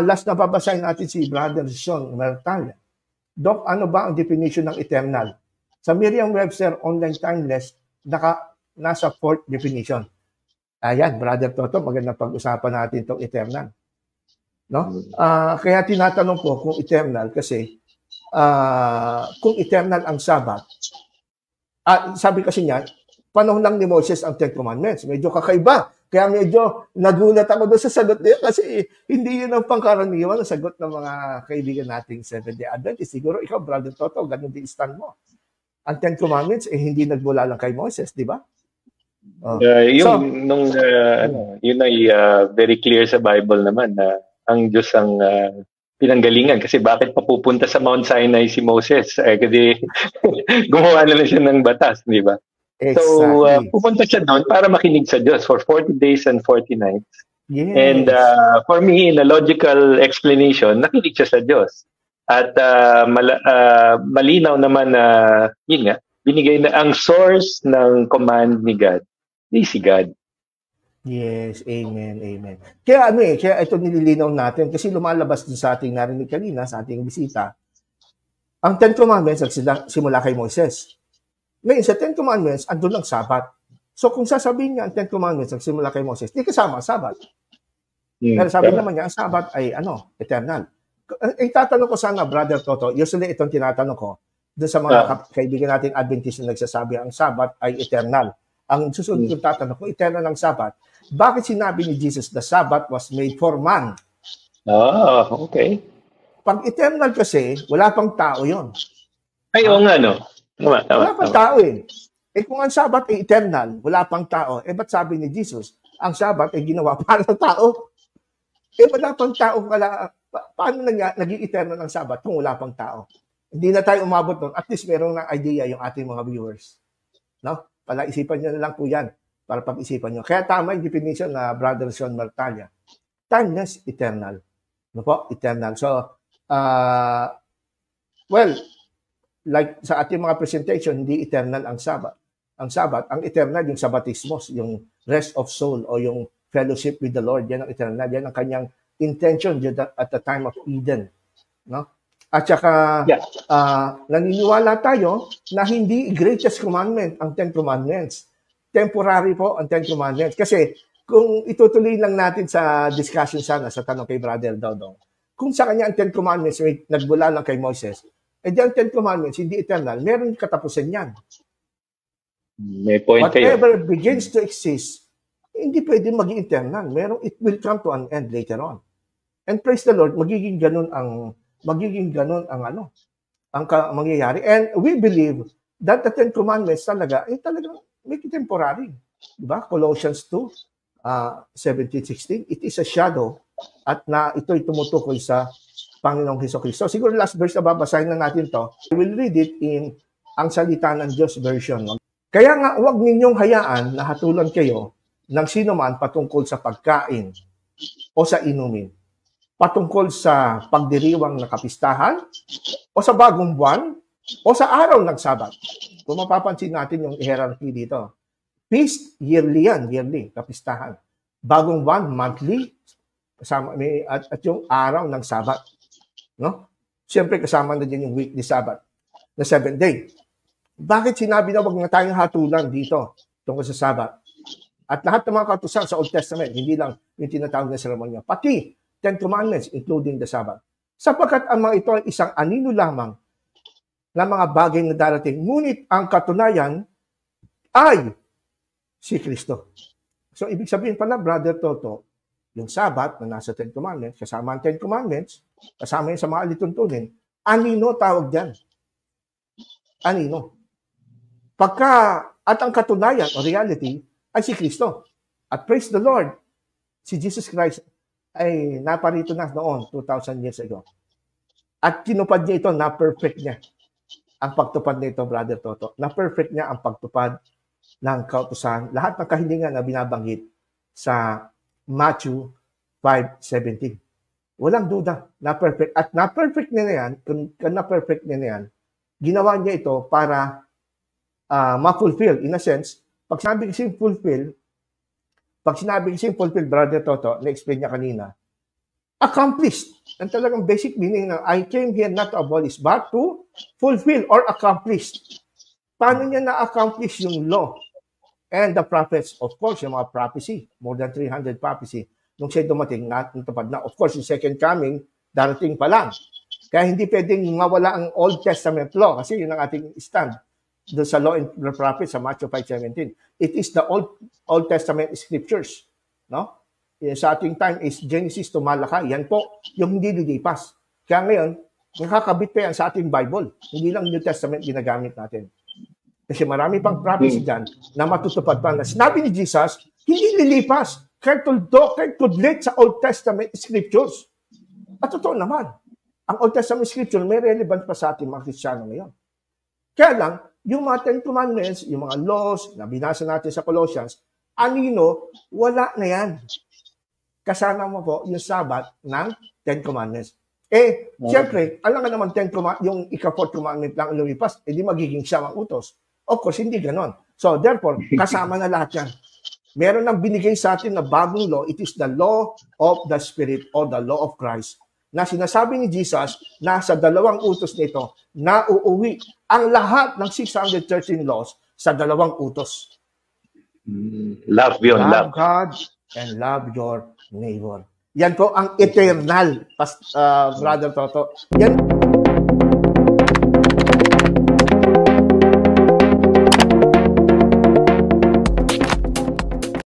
last na babasahin natin si Brother Sean Mertal. Doc, ano ba ang definition ng eternal? Sa Merriam-Webster Online Timeless, nasa fourth definition. Ayan, Brother Toto, magandang pag-usapan natin itong eternal. No? Kaya tinatanong ko kung eternal kasi kung eternal ang Sabbath, sabi kasi niya, panahon lang ni Moses ang Ten Commandments. Medyo kakaiba. Kaya medyo nagulat ako doon sa sagot niya kasi hindi yun ang pangkaraniwan ang sagot ng mga kaibigan nating Seventh-day Adventist. Siguro ikaw, Brother Toto, ganun din stand mo. Ang Ten Commandments, hindi nagmula lang kay Moses, di ba? Yun ay very clear sa Bible naman na ang Diyos ang pinanggalingan. Kasi bakit papupunta sa Mount Sinai si Moses? Kasi gumawa na lang siya ng batas, di ba? Exactly. So, pupunta siya doon para makinig sa Diyos for 40 days and 40 nights. Yes. And for me, in a logical explanation, nakinig siya sa Diyos. At malinaw naman na, yun nga, binigay na ang source ng command ni God, is si God. Yes, amen, amen. Kaya kaya ito nililinaw natin kasi lumalabas din sa ating narinig kanina, sa ating bisita, ang Ten Commandments simula kay Moises. Ngayon, sa Ten Commandments, andun ang Sabbath. So, kung sasabihin niya ang Ten Commandments nagsimula kay Moses, di kasama ang Sabbath. Pero sabi naman niya, ang Sabbath ay eternal. Tatanong ko sana, Brother Toto, usually itong tinatanong ko, doon sa mga kaibigan natin Adventist na nagsasabi, ang Sabbath ay eternal. Ang susunod kong tatanong, kung eternal ang Sabbath, bakit sinabi ni Jesus, the Sabbath was made for man? Okay. Pag eternal kasi, wala pang tao yon. Ay, oo nga, no? Wala pang tao eh. Kung ang Sabbath ay eternal, wala pang tao, ba't sabi ni Jesus, ang Sabbath ay ginawa para sa tao? Wala pang tao, paano naging eternal ang Sabbath kung wala pang tao? Hindi na tayo umabot doon. At least meron ng idea yung ating mga viewers. No? Pala-isipan nyo na lang po yan para pag-isipan nyo. Kaya tama yung definition na Brother Sean Martalia. Timeless, eternal. No po? Eternal. So, like sa ating mga presentation, hindi eternal ang Sabbath. Ang Sabbath, ang eternal, yung Sabbatismos, yung rest of soul o yung fellowship with the Lord, yan ang eternal. Yan ang kanyang intention at the time of Eden. No? At saka, naniniwala tayo na hindi greatest commandment ang Ten Commandments. Temporary po ang Ten Commandments. Kasi kung itutuloy lang natin sa discussion sana, sa tanong kay Brother Dodong, kung sa kanya ang Ten Commandments ay nagbula lang kay Moses, ang Ten Commandments, hindi eternal, meron katapusan yan. May point Whatever kayo. begins to exist, hindi pwede maging eternal. It will come to an end later on. And praise the Lord, magiging ganun ang mangyayari. And we believe that the Ten Commandments talagang make it temporary. Diba? Colossians 2, 17-16, it is a shadow at ito'y tumutukoy sa Panginoong Hesukristo. Siguro last verse na babasahin na natin to. I will read it in ang Salita ng Diyos version. Kaya nga, huwag ninyong hayaan na hatulan kayo ng sino man patungkol sa pagkain o sa inumin, patungkol sa pagdiriwang na kapistahan o sa bagong buwan o sa araw ng Sabat. Kung mapapansin natin yung hierarchy dito. Feast, yearly yan, yearly, kapistahan. Bagong buwan, monthly, kasama, at yung araw ng Sabat. No? Siyempre, kasama na din yung weekly Sabbath na 7th day. Bakit sinabi na wag na tayong hatulan dito tungkol sa Sabbath? At lahat ng mga kautusan sa Old Testament, hindi lang yung tinatawag na seremonya, pati Ten Commandments, including the Sabbath. Sapagkat ang mga ito ay isang anino lamang na mga bagay na darating. Ngunit ang katunayan ay si Kristo. So, ibig sabihin pala, Brother Toto, yung Sabbath na nasa Ten Commandments, kasama ang Ten Commandments, kasama yun sa mga alituntunin, anino tawag dyan. Anino. At ang katunayan o reality ay si Kristo. At praise the Lord, si Jesus Christ ay naparito na noon, 2,000 years ago. At tinupad niya ito, na-perfect niya ang pagtupad nito, Brother Toto. Na-perfect niya ang pagtupad ng kautusan, lahat ng kahilingan na binabanggit sa Matthew 5:17. Walang duda, na-perfect. At na-perfect niya na yan, kung na-perfect niya na yan, ginawa niya ito para ma-fulfill. In a sense, pag sinabi kasi fulfill, Brother Toto, na-explain niya kanina, accomplished. Ang talagang basic meaning ng I came here not to abolish, but to fulfill or accomplish. Paano niya na-accomplish yung law and the prophets? Of course, yung mga prophecy, more than 300 prophecy. Nung siya dumating, natupad na. Of course, yung second coming, darating pa lang. Kaya hindi pwedeng mawala ang Old Testament law kasi yun ang ating stand doon sa law and the prophets sa Matthew 5:17. It is the Old Testament scriptures. No? Sa ating time is Genesis to Malachi. Yan po yung hindi lilipas. Kaya ngayon, nakakabit pa yan sa ating Bible. Hindi lang New Testament ginagamit natin. Kasi marami pang prophecy dyan na matutupad pa. Na sinabi ni Jesus, hindi lilipas. Kahit tudlit sa Old Testament scriptures. At totoo naman, ang Old Testament scripture may relevant pa sa ating mga Kristiyano ngayon. Kaya lang, yung mga Ten Commandments, yung mga laws na binasa natin sa Colossians, anino, wala na yan. Kasama mo po yung Sabbath ng Ten Commandments. Siyempre, alam nga naman yung ika-4th commandment lang lumipas, di magiging siyam ang utos. Of course, hindi ganon. So, therefore, kasama na lahat yan. Meron nang binigay sa atin na bagong law. It is the law of the Spirit or the law of Christ. Na sinasabi ni Jesus na sa 2 utos nito, na uuwi ang lahat ng 613 laws sa 2 utos. Love beyond love. Love God and love your neighbor. Yan po ang eternal, Brother Toto. Yan